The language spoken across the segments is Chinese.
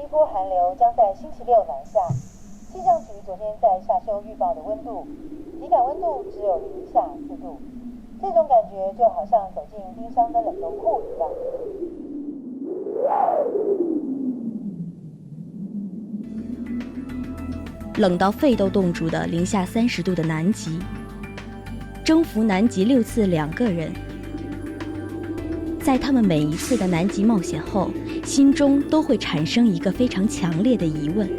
一波寒流将在星期六南下。气象局昨天在下修预报的温度，体感温度只有零下4度，这种感觉就好像走进冰箱的冷冻库一样。冷到肺都冻住的零下30度的南极，征服南极6次2个人，在他们每一次的南极冒险后，心中都会产生一个非常强烈的疑问：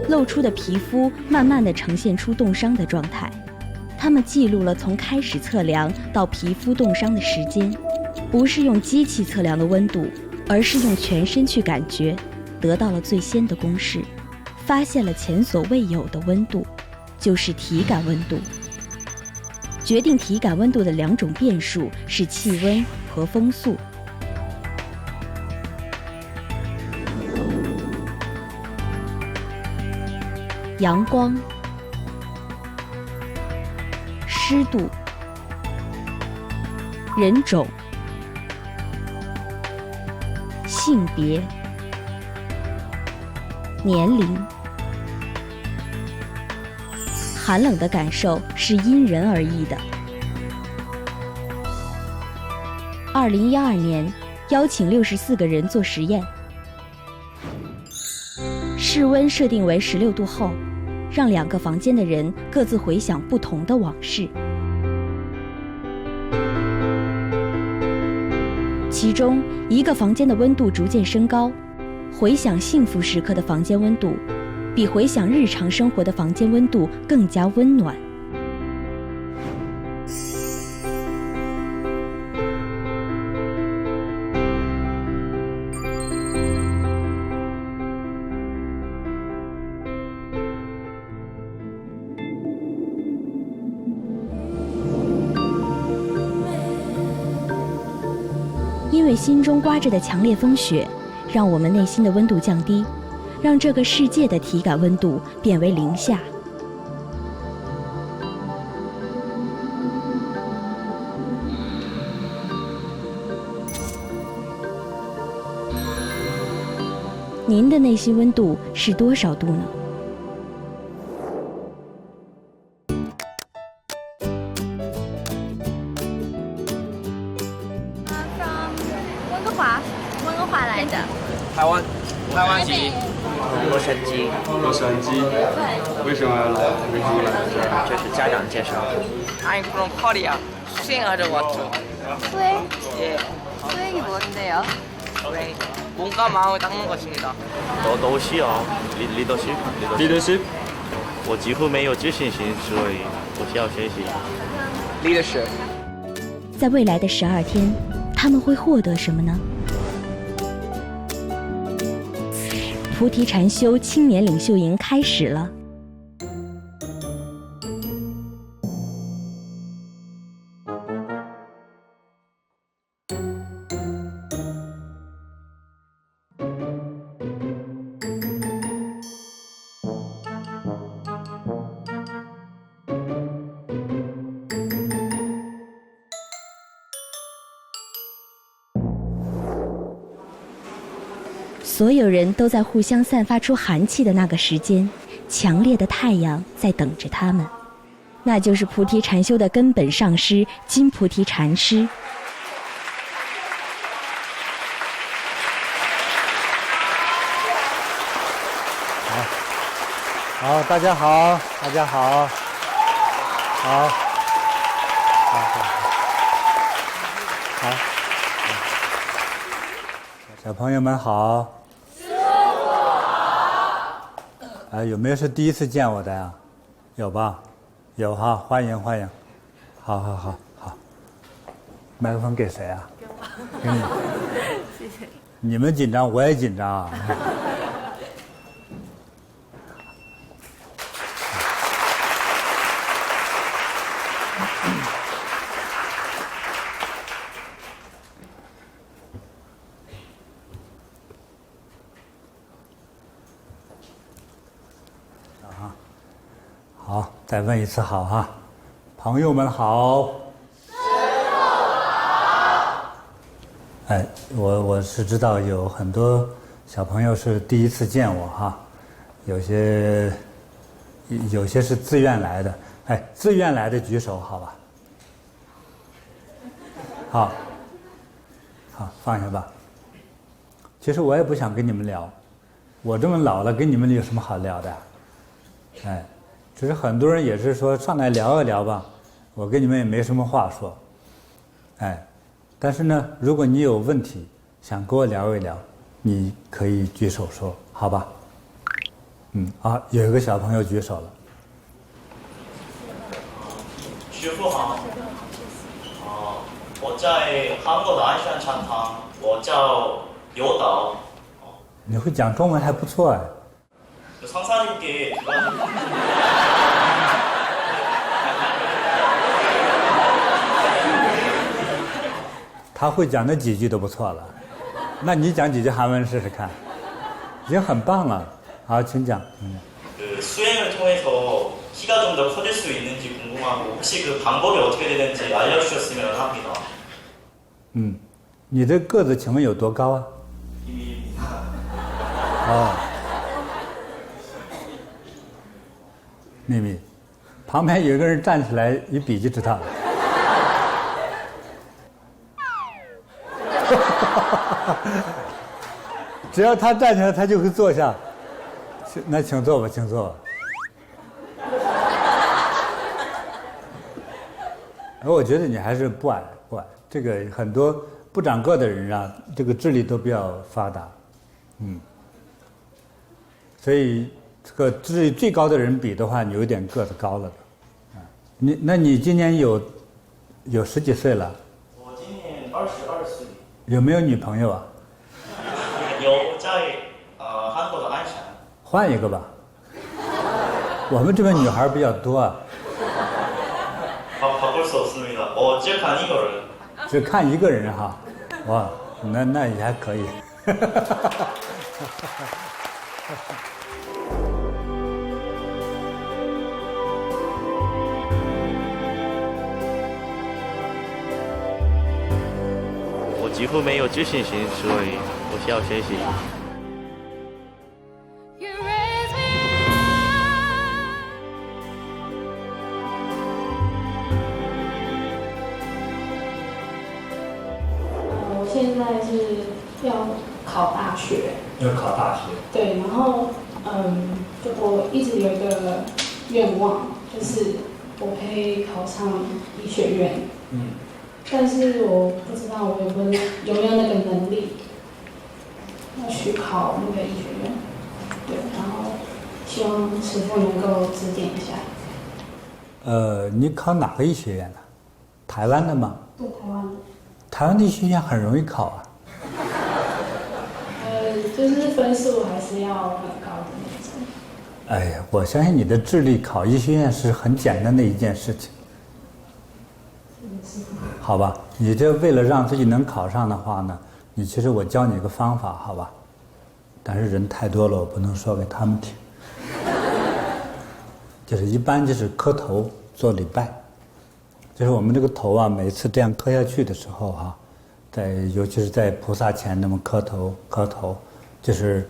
露出的皮肤慢慢地呈现出冻伤的状态。他们记录了从开始测量到皮肤冻伤的时间，不是用机器测量的温度，而是用全身去感觉，得到了最先的公式，发现了前所未有的温度，就是体感温度。决定体感温度的2种变数是气温和风速。阳光、湿度、人种、性别、年龄。寒冷的感受是因人而异的。2012年，邀请64个人做实验，室温设定为16度后，让2个房间的人各自回想不同的往事。其中一个房间的温度逐渐升高，回想幸福时刻的房间温度比回想日常生活的房间温度更加温暖。因为心中刮着的强烈风雪，让我们内心的温度降低，让这个世界的体感温度变为零下。您的内心温度是多少度呢？温哥华来的。台湾籍。洛杉矶。为什么要来？这儿？这是家长介绍。I'm from Korea. 수행하러 왔죠. 수행? 예. 수행이 뭔데요? 수행. 몸과 마음을 닦는 것입니다. 都需要 leadership。我几乎没有自信心，所以我需要学习 leadership。在未来的12天，他们会获得什么呢？菩提禅修青年领袖营开始了。所有人都在互相散发出寒气的那个时间，强烈的太阳在等着他们，那就是菩提禅修的根本上师金菩提禅师。好，大家好，小朋友们好。有没有是第一次见我的呀？有吧？有哈，欢迎。好。麦克风给谁啊？给你。谢谢。你们紧张，我也紧张啊。好，再问一次好哈，朋友们好。师父好。哎，我是知道有很多小朋友是第一次见我哈，有些是自愿来的，哎，自愿来的举手好吧？好，放下吧。其实我也不想跟你们聊，我这么老了，跟你们有什么好聊的？哎，只是很多人也是说上来聊一聊吧，我跟你们也没什么话说，哎，但是呢，如果你有问题想跟我聊一聊，你可以举手说，好吧？有一个小朋友举手了。师傅好。我在韩国的鞍山长塘，我叫游导。你会讲中文还不错哎。상사님께他会讲那几句都不错了，那你讲几句韩文试试看，已经很棒了。好，请讲。수행을 통해서 키가 좀 더 커질 수 있는지 궁금하고 혹시 그 방법이 어떻게 되는지 알려주셨으면 합니다. 你这个子请问有多高啊？秘密，旁边有一个人站起来一比就知道了。只要他站起来，他就会坐下。那请坐吧，请坐吧。我觉得你还是不矮。这个很多不长个的人啊，这个智力都比较发达，所以这个智力最高的人比的话，你有点个子高了的。那你今年有十几岁了？我今年22岁。有没有女朋友啊？有，在韩国的鞍山。换一个吧。我们这边女孩比较多啊。바꿀 수 없습니다.只看一个人。只看一个人哈，哇，那也还可以。我几乎没有自信心，所以我需要学习。现在是要考大学，要考大学。对，然后就我一直有一个愿望，就是我可以考上医学院。但是我不知道我有没有那个能力要去考那个医学院。对，然后希望师父能够指点一下。你考哪个医学院呢？台湾的吗？对，台湾的。台湾的医学院很容易考啊。就是分数还是要很高的那种。哎呀，我相信你的智力考医学院是很简单的一件事情。好吧，你这为了让自己能考上的话呢，其实我教你一个方法，好吧？但是人太多了，我不能说给他们听。就是一般就是磕头做礼拜。就是我们这个头啊，每次这样磕下去的时候哈，尤其是在菩萨前那么磕头，就是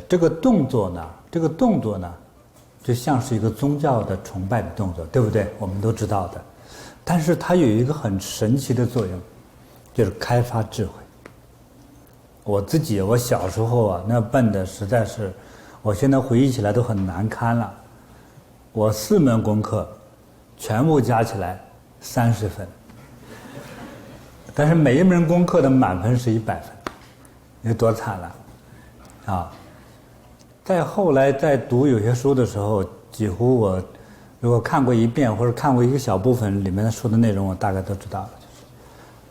这个动作呢，就像是一个宗教的崇拜的动作，对不对？我们都知道的。但是它有一个很神奇的作用，就是开发智慧。我小时候啊，那笨的实在是，我现在回忆起来都很难堪了。我4门功课全部加起来30分，但是每一门功课的满分是100分，有多惨了啊！再后来在读有些书的时候，几乎我如果看过一遍或者看过一个小部分里面说的内容，我大概都知道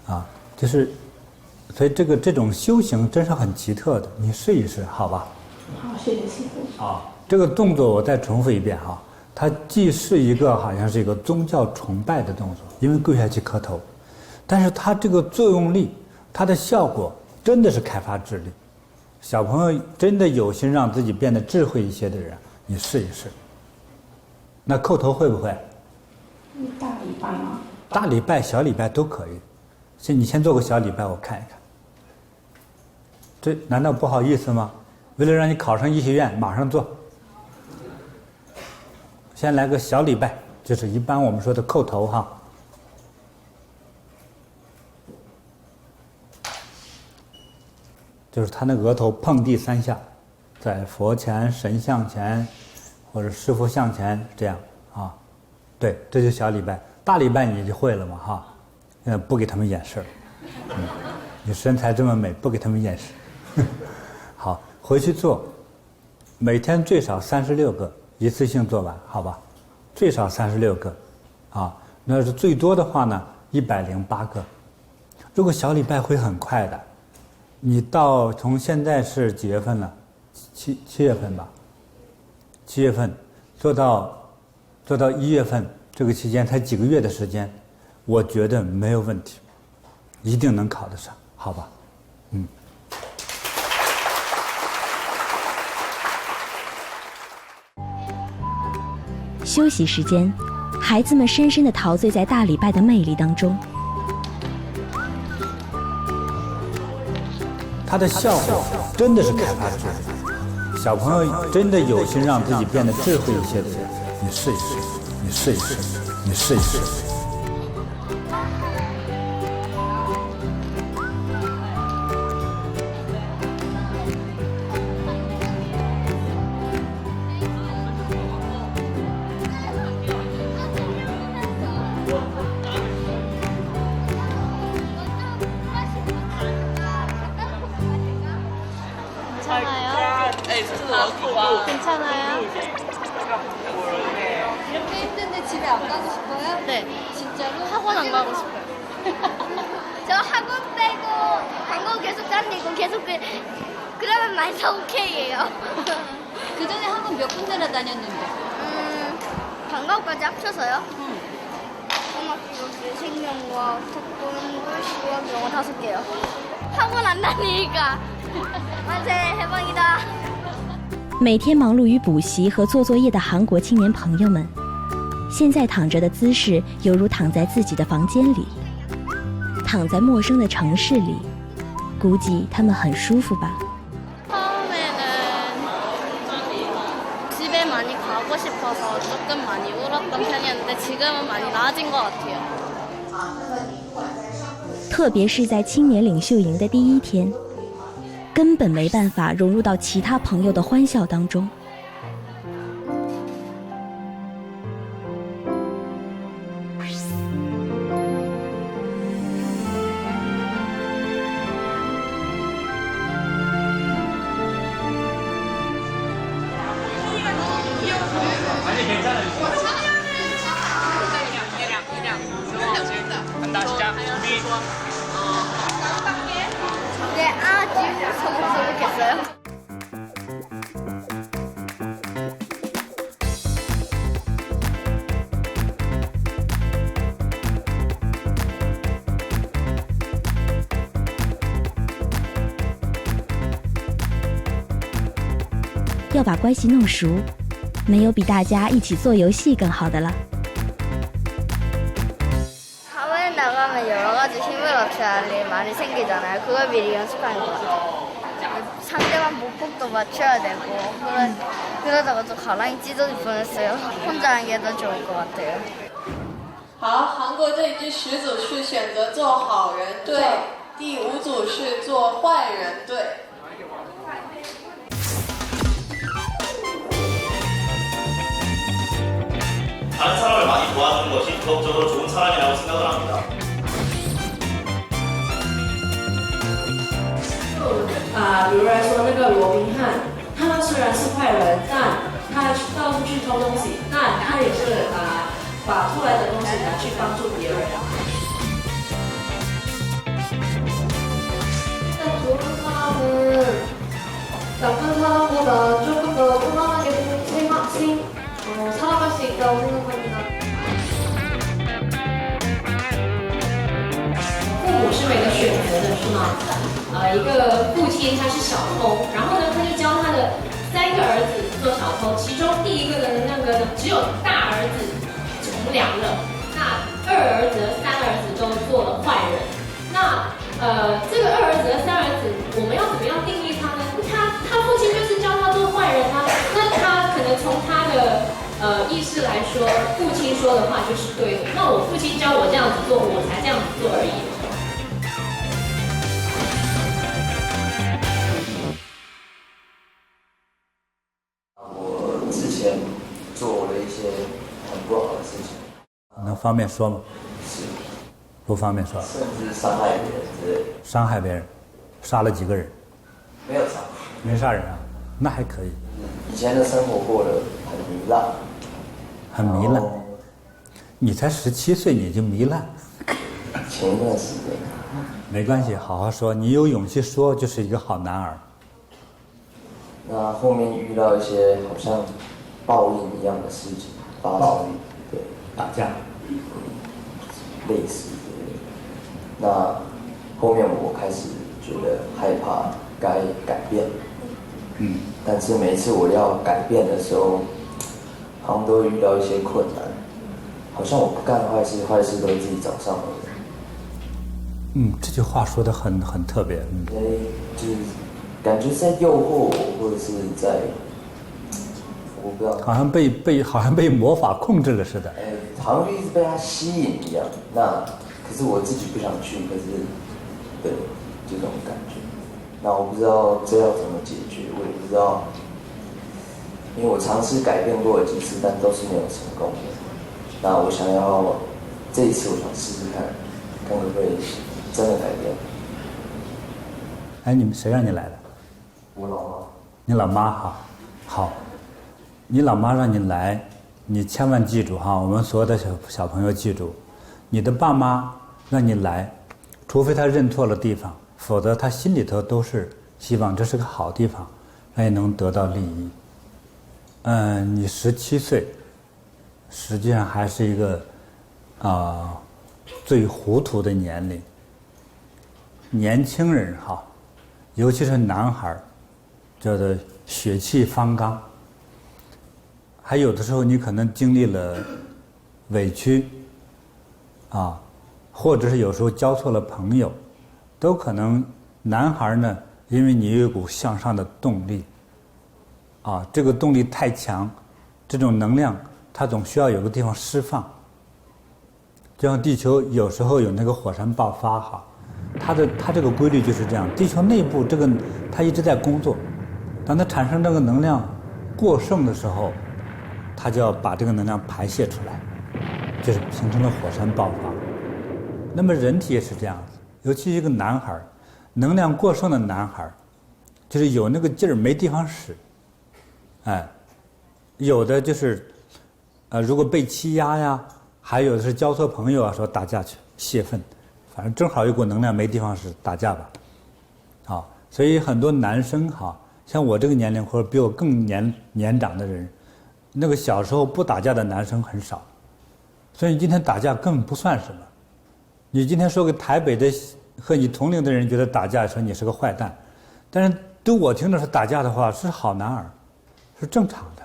了，所以这种修行真是很奇特的，你试一试，好吧？好，谢谢师父。这个动作我再重复一遍哈。它既是一个好像是一个宗教崇拜的动作，因为跪下去磕头，但是它这个作用力，它的效果真的是开发智力。小朋友真的有心让自己变得智慧一些的人，你试一试。那叩头会不会？大礼拜吗？大礼拜、小礼拜都可以。你先做个小礼拜，我看一看。这难道不好意思吗？为了让你考上医学院，马上做。先来个小礼拜，就是一般我们说的叩头哈。就是他那额头碰地3下，在佛前、神像前，或者师父像前这样啊。对，这就小礼拜。大礼拜你就会了嘛哈。现在不给他们演示了。你身材这么美，不给他们演示。好，回去做，每天最少36个，一次性做完，好吧？最少36个，啊，那是最多的话呢，108个。如果小礼拜会很快的，你从现在是几月份了？7月份吧。7月份做到1月份，这个期间才几个月的时间，我觉得没有问题，一定能考得上，好吧？休息时间，孩子们深深地陶醉在大礼拜的魅力当中。它的效果真的是开发智慧。小朋友真的有心让自己变得智慧一些的人，你试一试，你试一试，你试一试。괜찮아요? 이렇게 힘든데 집에 안 가고 싶어요? 네. 진짜로? 학원 안 가고 싶어요. 저 학원 빼고 광고 계속 다니고 계속 그러면 만사 오케이예요. 그 전에 학원 몇 군데나 다녔는데? 방과후까지 합쳐서요? 음악기록, 생명과학, 태권도, 수학, 영어 5개요. 학원 안 다니니까 만세 해방이다. 每天忙碌于补习和做作业的韩国青年朋友们，现在躺着的姿势犹如躺在自己的房间里，躺在陌生的城市里，估计他们很舒服吧。 처음에는 집에 많이 가고 싶어서 조금 많이 울었던 편이었는데 지금은 많이 나아진 것 같아요. 特别是在青年领袖营的第1天，根本没办法融入到其他朋友的欢笑当中。네, 아주 소복소복했어요. "要把关系弄熟，没有比大家一起做游戏更好的了。 사회에 나가면 여러 가지 힘을 합쳐야 할 일이 많이 생기잖아요. 그걸 미리 연습하는 것 같아요. 상대방 목폭도 맞춰야 되고 그러다가 또 가랑이 찢어질 뻔했어요. 혼자 하는 게 더 좋을 것 같아요. 好，韩国这一支10组是选择做好人队，第5组是做坏人队。 다른 사람을 많이 도와주는 것이 도덕적으로 좋은 사람이라고 생각을 합니다. 比如来说那个罗宾汉，他虽然是坏人，但他到处去偷东西，那他也是把偷来的东西拿去帮助别人。좋은 사람은 나쁜 사람보다 조금 더 편안하게 살아갈 수 있다고 생각합니다. 父母是每个选择的，是吗？一个父亲他是小偷，然后呢，他就教他的3个儿子做小偷，其中第1个的那个呢，只有大儿子从良了，那2儿子和3儿子都做了坏人。那这个二儿子和三儿子，我们要怎么样定义他呢？他父亲就是教他做坏人啊，那他可能从他的意识来说，父亲说的话就是对的。那我父亲教我这样子做，我才这样子做而已。我之前做了一些很不好的事情，能方便说吗？是。不方便说。甚至伤害别人之类的。伤害别人，杀了几个人？没有杀。没杀人啊，那还可以。以前的生活过得很糜烂。很糜烂。你才17岁，你就糜烂？前一段时间。没关系，好好说。你有勇气说，就是一个好男儿。那后面遇到一些好像报应一样的事情发生，对，打架，类似之类的。那后面我开始觉得害怕，该改变。但是每次我要改变的时候，好像都会遇到一些困难，好像我不干坏事，坏事都是自己找上门的。这句话说得很特别。就是感觉在诱惑我，或者是在，我不知道，好像被魔法控制了似的。好像就一直被他吸引一样。那可是我自己不想去，可是，对，这种感觉。那我不知道这要怎么解决，我也不知道，因为我尝试改变过了几次，但都是没有成功的。那我想要这一次，我想试试看，看会不会真的改变。哎，你们谁让你来的？我老妈。你老妈哈，好，你老妈让你来，你千万记住哈，我们所有的小朋友记住，你的爸妈让你来，除非他认错了地方，否则他心里头都是希望这是个好地方，让你能得到利益。你17岁，实际上还是一个最糊涂的年龄。年轻人哈，尤其是男孩，叫做血气方刚。还有的时候你可能经历了委屈或者是有时候交错了朋友，都可能男孩呢，因为你有一股向上的动力这个动力太强，这种能量它总需要有个地方释放。就像地球有时候有那个火山爆发它这个规律就是这样，地球内部它一直在工作，当它产生这个能量过剩的时候，它就要把这个能量排泄出来，就是形成了火山爆发。那么人体也是这样子，尤其是一个男孩，能量过剩的男孩，就是有那个劲儿没地方使，有的就是如果被欺压呀，还有的是交错朋友说打架去泄愤，反正正好有股能量没地方使，打架吧。所以很多男生像我这个年龄或者比我更年长的人，那个小时候不打架的男生很少，所以你今天打架根本不算什么。你今天说给台北的和你同龄的人觉得打架说你是个坏蛋，但是对我听着是打架的话是好男儿，是正常的。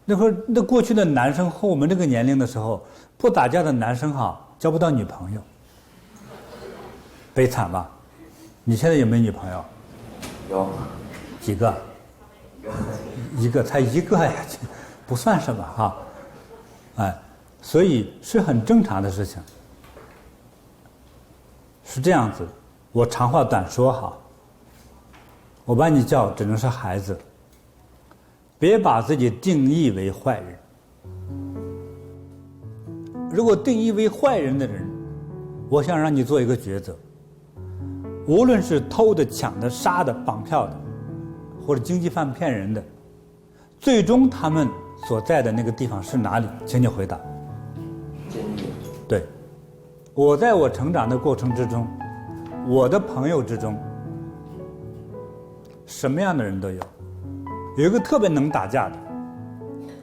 那会儿那过去的男生和我们这个年龄的时候，不打架的男生交不到女朋友，悲惨吧？你现在有没有女朋友？有。几个？一个，才一个呀，不算什么所以是很正常的事情。是这样子，我长话短说我把你叫只能是孩子，别把自己定义为坏人。如果定义为坏人的人，我想让你做一个抉择，无论是偷的、抢的、杀的、绑票的，或者经济犯骗人的，最终他们所在的那个地方是哪里？请你回答。监狱。对，我在我成长的过程之中，我的朋友之中，什么样的人都有。有一个特别能打架的，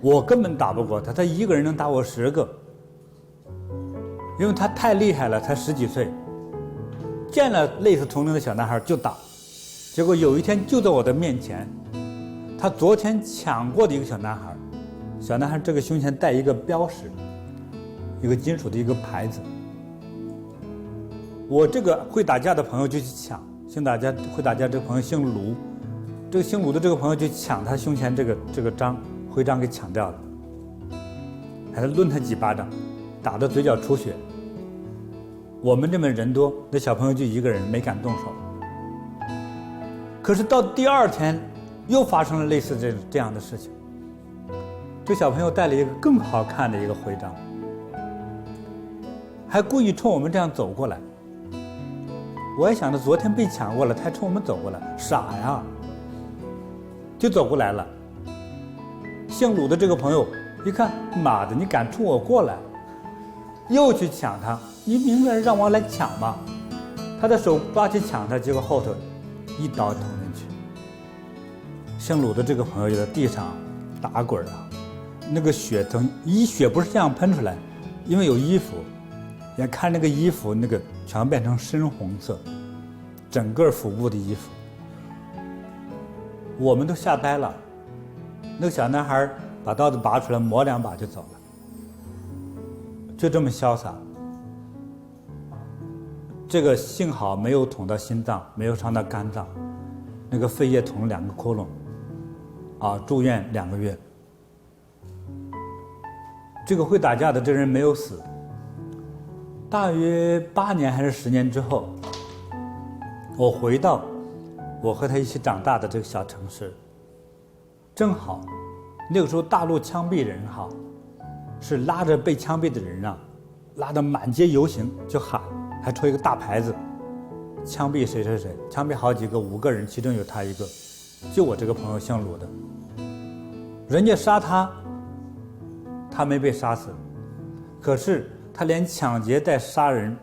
我根本打不过他，他一个人能打我10个，因为他太厉害了，才10几岁，见了类似同龄的小男孩就打，结果有一天就在我的面前，他昨天抢过的一个小男孩，小男孩这个胸前带一个标识，一个金属的一个牌子，我这个会打架的朋友就去抢，会打架这个朋友姓卢，这个姓卢的这个朋友就抢他胸前这个徽章给抢掉了，还抡他几巴掌，打得嘴角出血。我们这边人多，那小朋友就一个人没敢动手。可是到第二天又发生了类似这样的事情，这小朋友带了一个更好看的一个徽章，还故意冲我们这样走过来。我也想着昨天被抢过了，他还冲我们走过来，傻呀，就走过来了。姓鲁的这个朋友一看，妈的，你敢冲我过来，又去抢他，你明白让我来抢吗？他的手抓起抢他，结果后头一刀捅进去。姓鲁的这个朋友就在地上打滚啊，那个血血不是这样喷出来，因为有衣服，眼看那个衣服那个全变成深红色，整个腹部的衣服，我们都吓呆了。那个小男孩把刀子拔出来，磨2把就走了，就这么潇洒。这个幸好没有捅到心脏，没有伤到肝脏，那个肺叶捅了2个窟窿，住院2个月。这个会打架的这人没有死。大约8年还是10年之后，我回到我和他一起长大的这个小城市，正好那个时候大陆枪毙人是拉着被枪毙的人拉得满街游行，就喊，还抽一个大牌子，枪毙谁谁谁，枪毙好几个，5个人，其中有他一个，就我这个朋友姓鲁的，人家杀他，他没被杀死，可是他连抢劫带杀人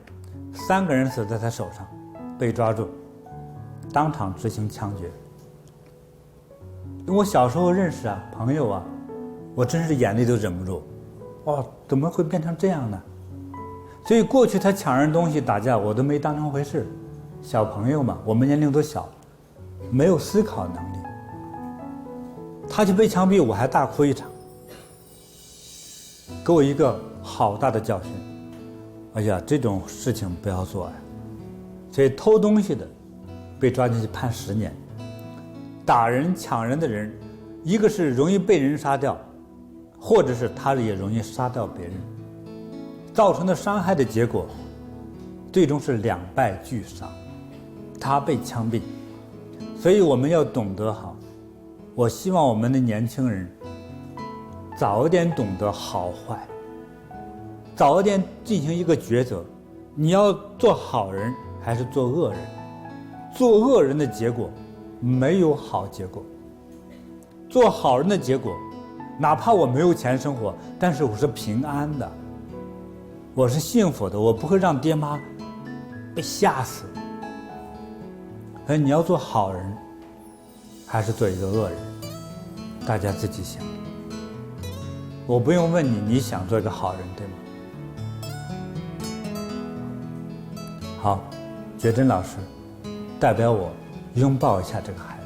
，3个人死在他手上，被抓住，当场执行枪决。我小时候认识朋友我真是眼泪都忍不住，怎么会变成这样呢？所以过去他抢人东西打架，我都没当成回事，小朋友嘛，我们年龄都小，没有思考能力。他就被枪毙，我还大哭一场，给我一个好大的教训。哎呀，这种事情不要做呀！所以偷东西的被抓进去判10年，打人抢人的人，一个是容易被人杀掉，或者是他也容易杀掉别人，造成的伤害的结果最终是2败俱伤，他被枪毙。所以我们要懂得我希望我们的年轻人早一点懂得好坏，早一点进行一个抉择，你要做好人还是做恶人？做恶人的结果没有好结果，做好人的结果，哪怕我没有钱生活，但是我是平安的，我是幸福的，我不会让爹妈被吓死。所以你要做好人还是做一个恶人，大家自己想。我不用问你，你想做一个好人对吗？好，觉真老师代表我拥抱一下这个孩子。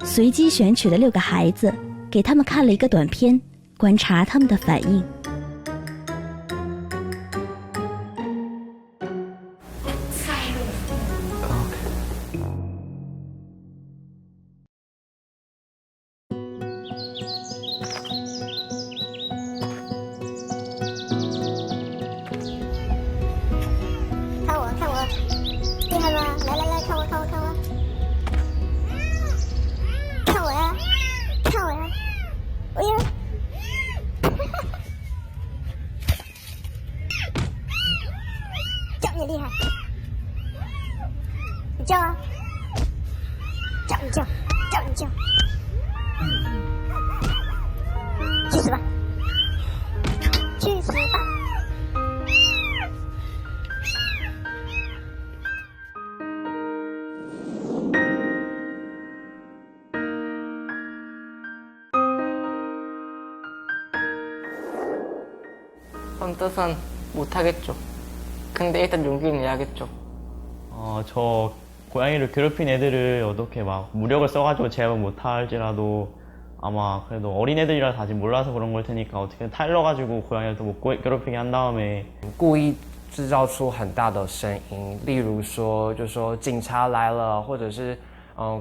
随机选取的6个孩子，给他们看了一个短片，观察他们的反应。你厉害，你叫啊，叫你叫，叫你叫，去死吧，去死吧。 헌뜻은 못하겠죠. 근데 일단 용기는 내야겠죠. 저 고양이를 괴롭힌 애들을 어떻게 막 무력을 써가지고 제압을 못할지라도 아마 그래도 어린애들이라 아직 몰라서 그런 걸 테니까 어떻게든 타일러가지고 고양이를 더 못 괴롭히게 한 다음에 故意制造出很大的声音，例如说，就说警察来了，或者是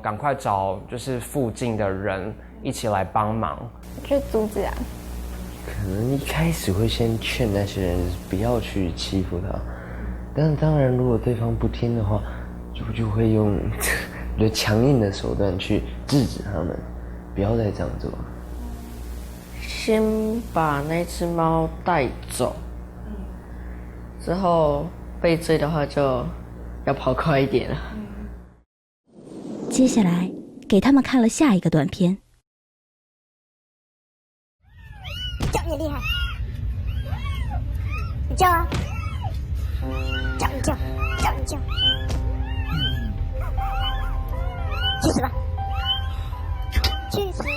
赶快找就是附近的人一起来帮忙，去阻止啊。可能一开始会先劝那些人不要去欺负他，但当然如果对方不听的话，就会用比较强硬的手段去制止他们，不要再这样做。先把那只猫带走，之后被追的话就要跑快一点了。接下来给他们看了下一个短片。叫你厉害，你叫啊，叫，去死吧，去死吧。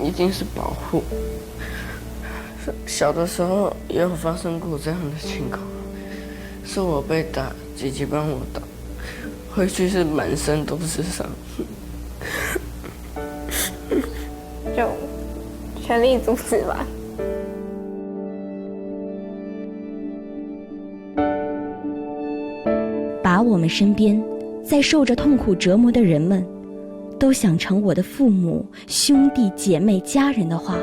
一定是保护。小的时候也有发生过这样的情况，是我被打，姐姐帮我打，回去是满身都是伤。就全力阻止吧。把我们身边在受着痛苦折磨的人们都想成我的父母、兄弟姐妹、家人的话，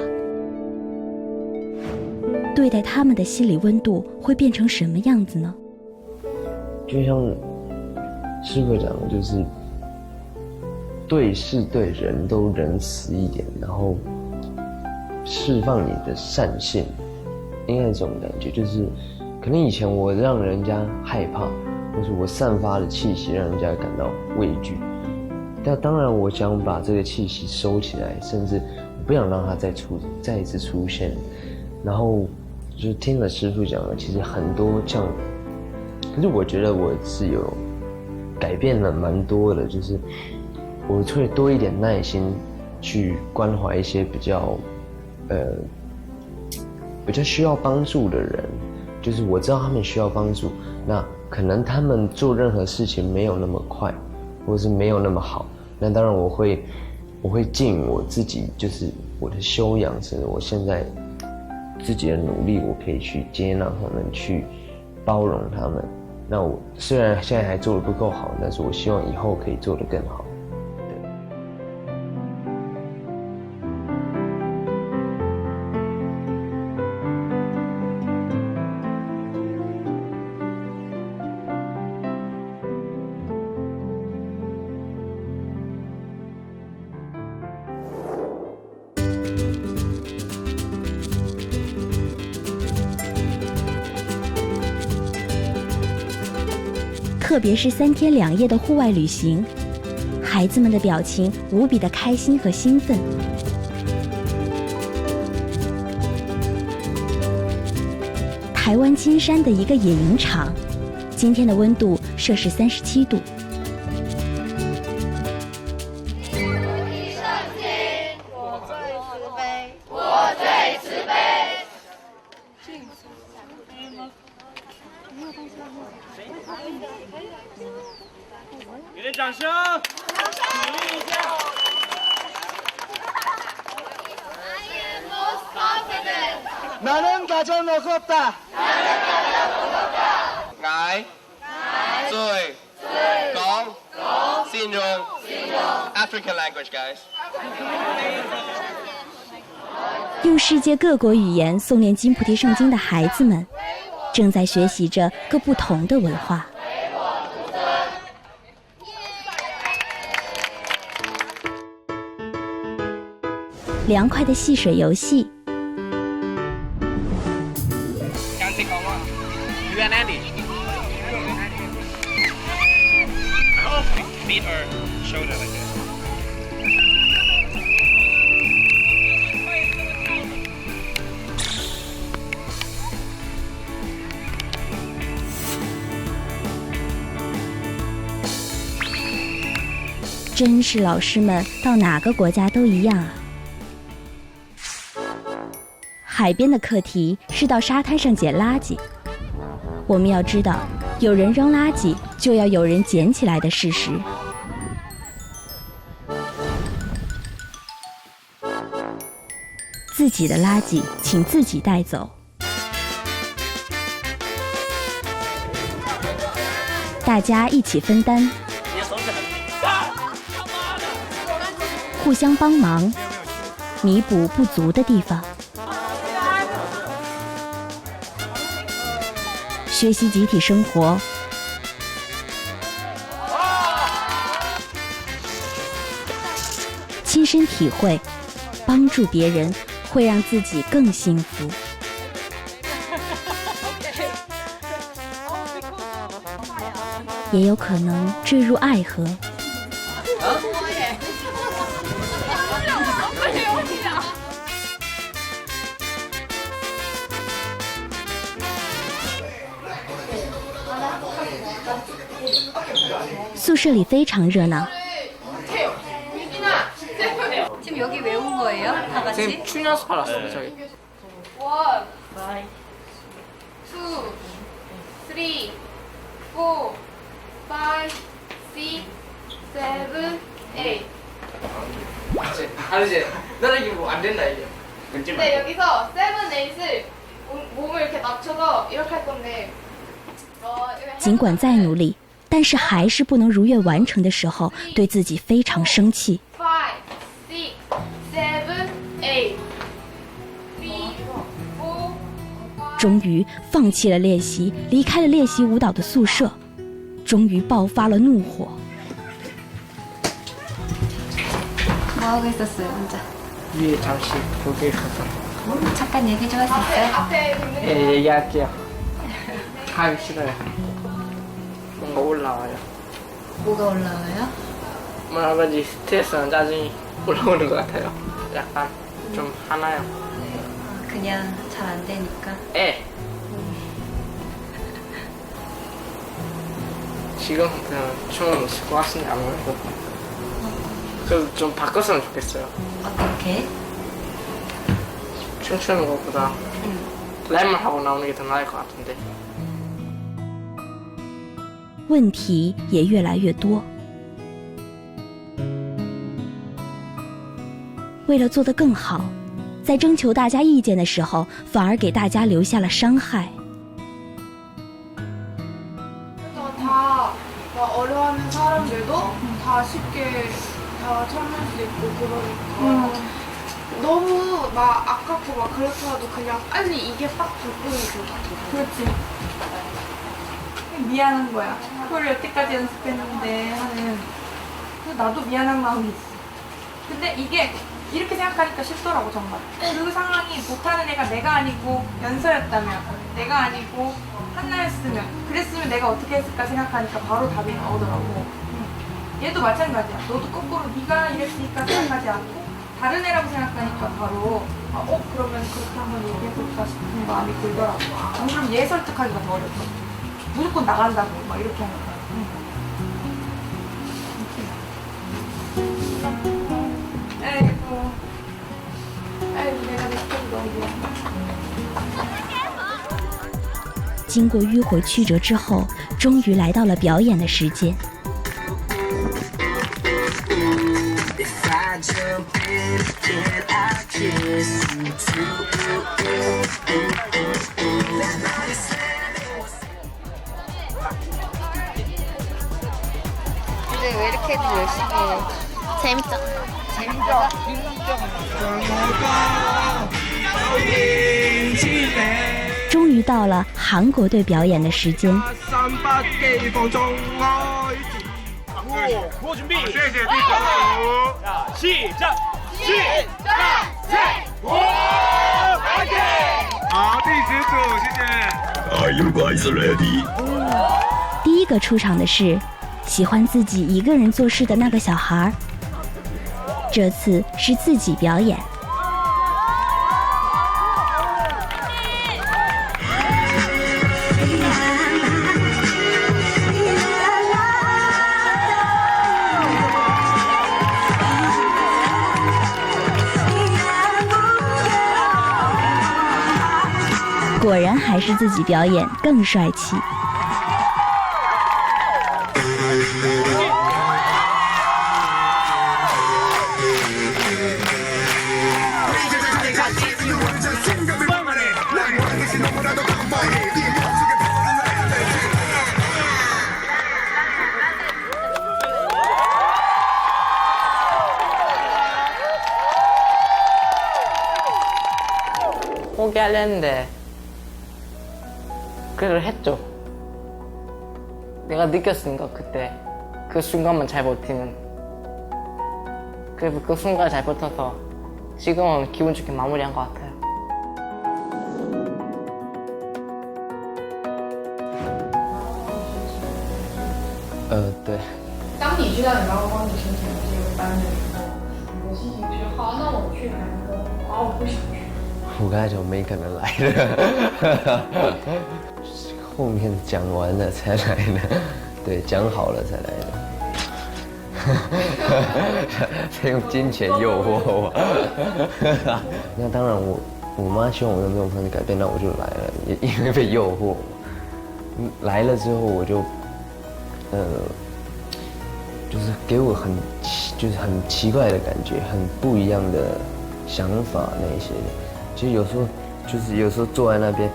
对待他们的心理温度会变成什么样子呢？就像师傅讲的，就是对事对人都仁慈一点，然后释放你的善性，应该这种感觉。就是可能以前我让人家害怕，或是我散发的气息让人家感到畏惧，但当然我想把这个气息收起来，甚至我不想让它再一次出现。然后就是听了师父讲的，其实很多这样，可是我觉得我是有改变了蛮多的，就是我会多一点耐心去关怀一些比较需要帮助的人，就是我知道他们需要帮助，那可能他们做任何事情没有那么快，或是没有那么好，那当然我会尽我自己，就是我的修养，甚至我现在自己的努力，我可以去接纳他们，去包容他们。那我虽然现在还做得不够好，但是我希望以后可以做得更好。特特别是3天2夜的户外旅行，孩子们的表情无比的开心和兴奋。台湾金山的一个野营场，今天的温度摄氏37度。给点掌声，鼓励一下。나는 가장 무겁다. ngại, rồi, con, xin rồi. African language, guys. 用世界各国语言诵念金菩提圣经的孩子们，正在学习着各不同的文化。凉快的戏水游戏。Feet or shoulder like this. 真是老师们到哪个国家都一样啊！海边的课题是到沙滩上捡垃圾。我们要知道，有人扔垃圾，就要有人捡起来的事实。自己的垃圾，请自己带走。大家一起分担，互相帮忙，弥补不足的地方。学习集体生活，亲身体会，帮助别人会让自己更幸福。也有可能坠入爱河。宿舍里非常热闹。 지금 여기 왜 온 거예요? 다 같이? 지금 추녀서 받았어요, 저희. 1, 2, 3, 4, 5, 6, 7, 8. 알지? 나는 이게 뭐 안 된다 이게. 네, 여기서 7, 8을 몸을 이렇게 낮춰서 이렇게 할 건데. 尽管再努力，但是还是不能如愿完成的时候，对自己非常生气。 5, 6, 7, 8. 终于放弃了练习，离开了练习舞蹈的宿舍，终于爆发了怒火。 뭐 하고 있었어요, 혼자? 위에 잠시 보게 있어서. 잠깐 얘기 좀 할 수 있어요? 예, 얘기할게요. 하기 싫어요. 뭔가 올라와요. 뭐가 올라와요? 뭐라 그러지? 스트레스나 짜증이 올라오는 것 같아요. 약간 좀 화나요. 그냥 잘 안 되니까. 예. 지금 그냥 춤은 못 출 것 같은데 아무래도. 그래도 좀 바꿨으면 좋겠어요. 어떻게? 춤추는 것보다 랩만 하고 나오는 게 더 나을 것 같은데. 问题也越来越多。为了做得更好，在征求大家意见的时候，反而给大家留下了伤害。 다 어려워하는 사람들도 다 쉽게 다 참을 수 있고 그러니까 너무 막 아깝고 막 그렇더라도 그냥 빨리 이게 딱 바꾸는 게 좋을 것 같아. 그렇지. 미안한 거야. 그걸 여태까지 연습했는데 하는. 나도 미안한 마음이 있어. 근데 이게 이렇게 생각하니까 쉽더라고 정말. 그 상황이 못하는 애가 내가 아니고 연서였다면 내가 아니고 한나였으면 그랬으면 내가 어떻게 했을까 생각하니까 바로 답이 나오더라고. 얘도 마찬가지야. 너도 거꾸로 네가 이랬으니까 생각하지 않고 다른 애라고 생각하니까 바로 그러면 그렇게 한번 얘기해볼까 싶은 마음이 들더라고. 안 그러면 얘 설득하기가 더 어렵다. 무조건 나간다고 막 이렇게 하니까. 아이고 내가 내 스타일 너무 미안해. 经过迂回曲折之后，终于来到了表演的时间。근데 왜 이렇게 열심히 해? 재밌죠? 재밌죠?终于到了韩国队表演的时间。鼓舞准备，谢谢弟子。시작，好，第10组，谢谢。Are you guys ready？ 第一个出场的是喜欢自己一个人做事的那个小孩，这次是自己表演。果然还是自己表演更帅气。포기하려 했는데 그래도 했죠. 내가 느꼈으니까 그때 그 순간만 잘 버티는. 그래서 그 순간 잘 버텨서 지금은 기분 좋게 마무리한 것 같아요. 对。当你知道你要帮你申请这个班的时候，你的心情是好，那我去韩国，我不想去。我刚才就没可能来了，后面讲完了才来的，对，讲好了才来的，才用金钱诱惑我。那当然我妈希望我用这种方式改变，那我就来了，也因为被诱惑。来了之后我就，就是给我很奇怪的感觉，很不一样的想法那一些的。其实有时候坐在那边，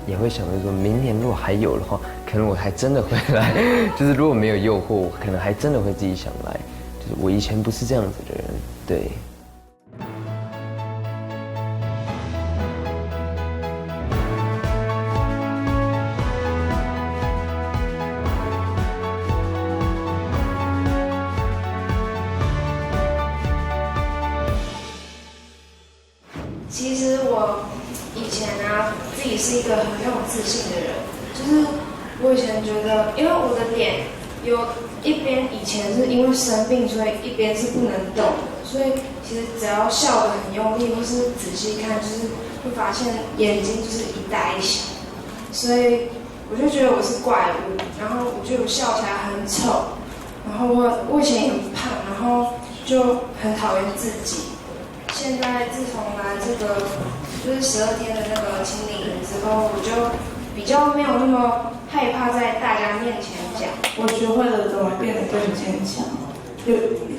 也会想着说，明年如果还有的话，可能我还真的会来。就是如果没有诱惑，我可能还真的会自己想来。就是我以前不是这样子的人，对。其实我以前自己是一个很没有自信的人，就是我以前觉得，因为我的脸有一边以前是因为生病，所以一边是不能动的，所以其实只要笑得很用力，或是仔细看，就是会发现眼睛就是一大一小，所以我就觉得我是怪物，然后我觉得我笑起来很丑，然后我以前也很胖，然后就很讨厌自己。现在自从来这个就是12天的那个清理营之后，我就比较没有那么害怕在大家面前讲。我学会了怎么变得更坚强。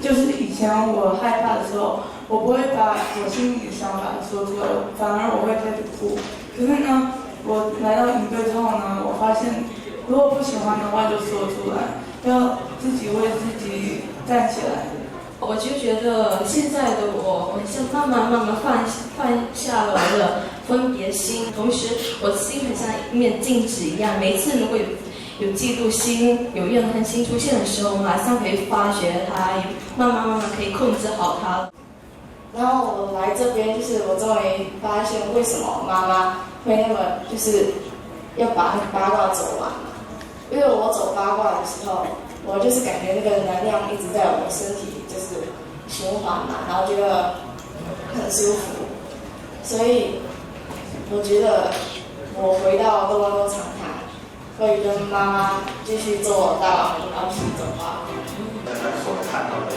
就是以前我害怕的时候，我不会把我心里的想法说出来，反而我会开始哭。可是呢，我来到营队之后呢，我发现如果不喜欢的话就说出来，要自己为自己站起来。我就觉得现在的我好像慢慢放下了我的分别心，同时我心很像一面镜子一样，每次如果有嫉妒心、有怨恨心出现的时候，马上可以发觉它，慢慢可以控制好它。然后我来这边，就是我终于发现为什么妈妈会那么就是要把八卦走完嘛。因为我走八卦的时候，我就是感觉那个能量一直在我的身体就是循环嘛，然后觉得很舒服，所以我觉得我回到多伦多长滩，会跟妈妈继续做大王明，然后继续走八卦。所看到的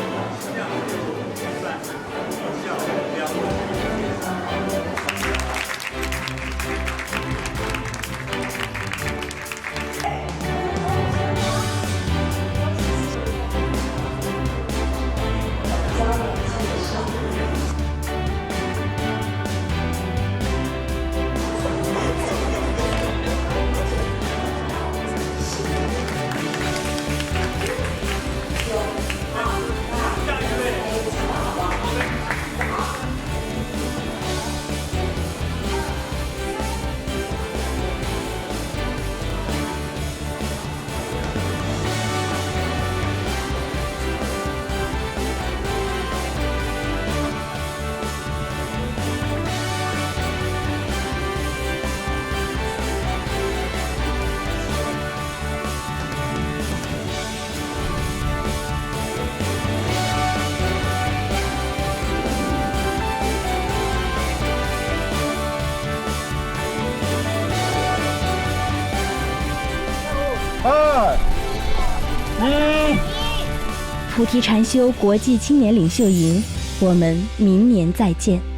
菩提禅修国际青年领袖营，我们明年再见。